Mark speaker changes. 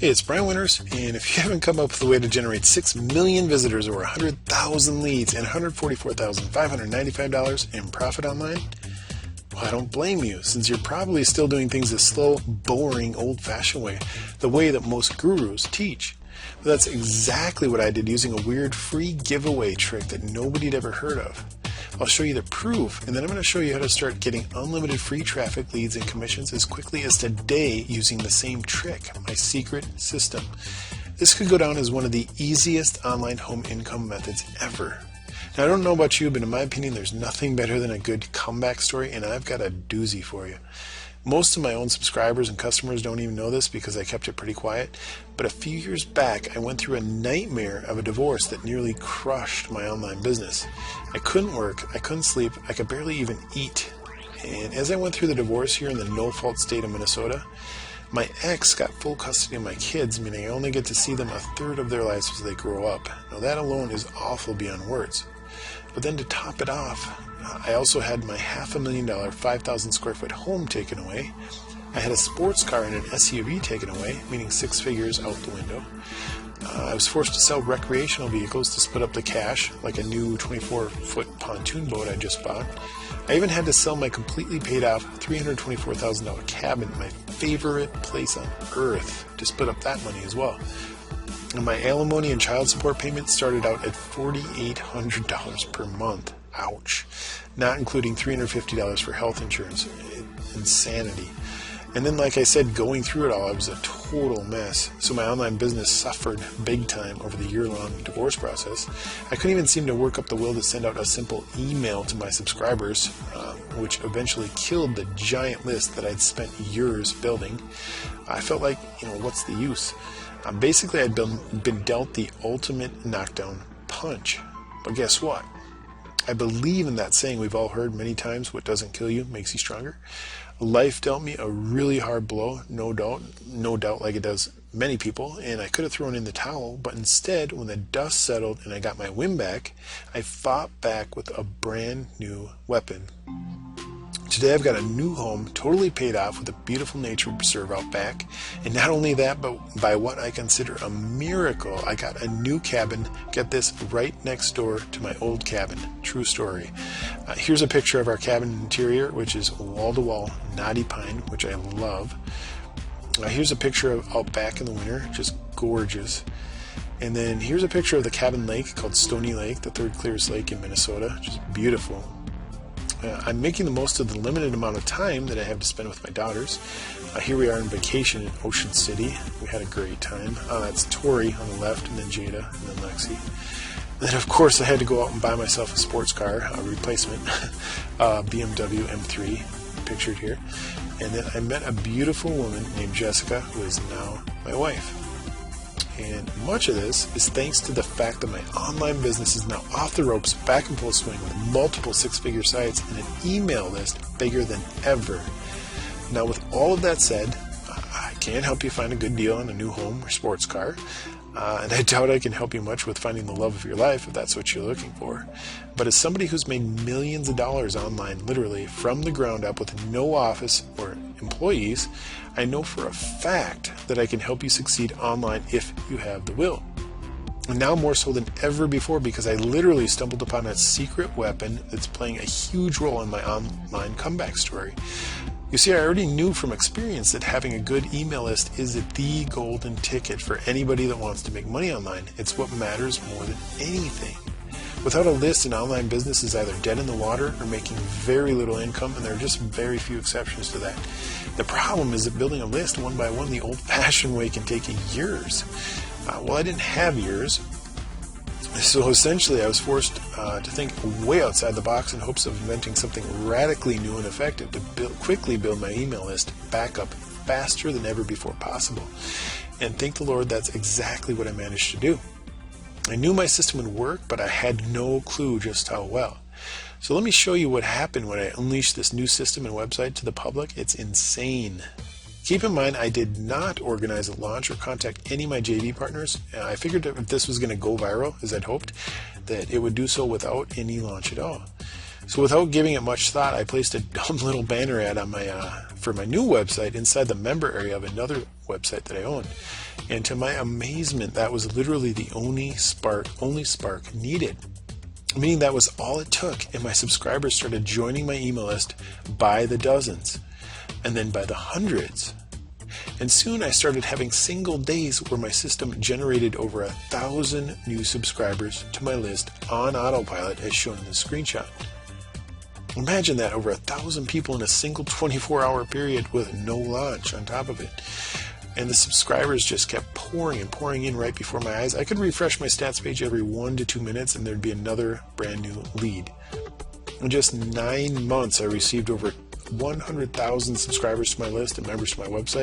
Speaker 1: Hey, it's Brian Winters, and if you haven't come up with a way to generate 6 million visitors or 100,000 leads and $144,595 in profit online, well, I don't blame you, since you're probably still doing things the slow, boring, old-fashioned way, the way that most gurus teach. But that's exactly what I did using a weird free giveaway trick that nobody had ever heard of. I'll show you the proof, and then I'm going to show you how to start getting unlimited free traffic, leads, and commissions as quickly as today using the same trick, my secret system. This could go down as one of the easiest online home income methods ever. Now, I don't know about you, but in my opinion, there's nothing better than a good comeback story, and I've got a doozy for you. Most of my own subscribers and customers don't even know this because I kept it pretty quiet, but a few years back I went through a nightmare of a divorce that nearly crushed my online business. I couldn't work, I couldn't sleep, I could barely even eat. And as I went through the divorce here in the no-fault state of Minnesota, my ex got full custody of my kids, meaning I only get to see them a third of their lives as they grow up. Now that alone is awful beyond words. But then to top it off, I also had my $500,000, 5,000 square foot home taken away. I had a sports car and an SUV taken away, meaning 6 figures out the window. I was forced to sell recreational vehicles to split up the cash, like a new 24-foot pontoon boat I just bought. I even had to sell my completely paid off $324,000 cabin, my favorite place on earth, to split up that money as well. And my alimony and child support payments started out at $4,800 per month. Ouch. Not including $350 for health insurance. Insanity. And then, like I said, going through it all, I was a total mess. So my online business suffered big time over the year-long divorce process. I couldn't even seem to work up the will to send out a simple email to my subscribers, which eventually killed the giant list that I'd spent years building. I felt like, what's the use? Basically, I'd been dealt the ultimate knockdown punch. But guess what? I believe in that saying we've all heard many times, what doesn't kill you makes you stronger. Life dealt me a really hard blow, no doubt like it does many people, and I could have thrown in the towel, but instead, when the dust settled and I got my wind back, I fought back with a brand new weapon. Today I've got a new home, totally paid off with a beautiful nature reserve out back. And not only that, but by what I consider a miracle, I got a new cabin, get this, right next door to my old cabin. True story. Here's a picture of our cabin interior, which is wall-to-wall knotty pine, which I love. Here's a picture of out back in the winter, just gorgeous. And then here's a picture of the cabin lake called Stony Lake, the third clearest lake in Minnesota, just beautiful. I'm making the most of the limited amount of time that I have to spend with my daughters. Here we are on vacation in Ocean City. We had a great time. That's Tori on the left, and then Jada, and then Lexi. And then, of course, I had to go out and buy myself a sports car, a replacement, BMW M3, pictured here. And then I met a beautiful woman named Jessica, who is now my wife. And much of this is thanks to the fact that my online business is now off the ropes, back in full swing with multiple 6-figure sites and an email list bigger than ever. Now, with all of that said, I can't help you find a good deal on a new home or sports car. And I doubt I can help you much with finding the love of your life if that's what you're looking for. But as somebody who's made millions of dollars online, literally from the ground up with no office or employees, I know for a fact that I can help you succeed online if you have the will. And now more so than ever before, because I literally stumbled upon a secret weapon that's playing a huge role in my online comeback story. You see, I already knew from experience that having a good email list is the golden ticket for anybody that wants to make money online. It's what matters more than anything. Without a list, an online business is either dead in the water or making very little income, and there are just very few exceptions to that. The problem is that building a list one by one the old-fashioned way can take years. Well, I didn't have years, so essentially I was forced to think way outside the box in hopes of inventing something radically new and effective to quickly build my email list back up faster than ever before possible. And thank the Lord, that's exactly what I managed to do. I knew my system would work, but I had no clue just how well. So let me show you what happened when I unleashed this new system and website to the public. It's insane. Keep in mind, I did not organize a launch or contact any of my JV partners. I figured if this was going to go viral, as I'd hoped, that it would do so without any launch at all. So without giving it much thought, I placed a dumb little banner ad on my for my new website inside the member area of another website that I owned. And to my amazement, that was literally the only spark needed. Meaning that was all it took, and my subscribers started joining my email list by the dozens, and then by the hundreds. And soon I started having single days where my system generated over 1,000 new subscribers to my list on autopilot as shown in the screenshot. Imagine that, over 1,000 people in a single 24-hour period with no launch on top of it. And the subscribers just kept pouring and pouring in right before my eyes. I could refresh my stats page every 1 to 2 minutes and there'd be another brand new lead. In just 9 months, I received over 100,000 subscribers to my list and members to my website.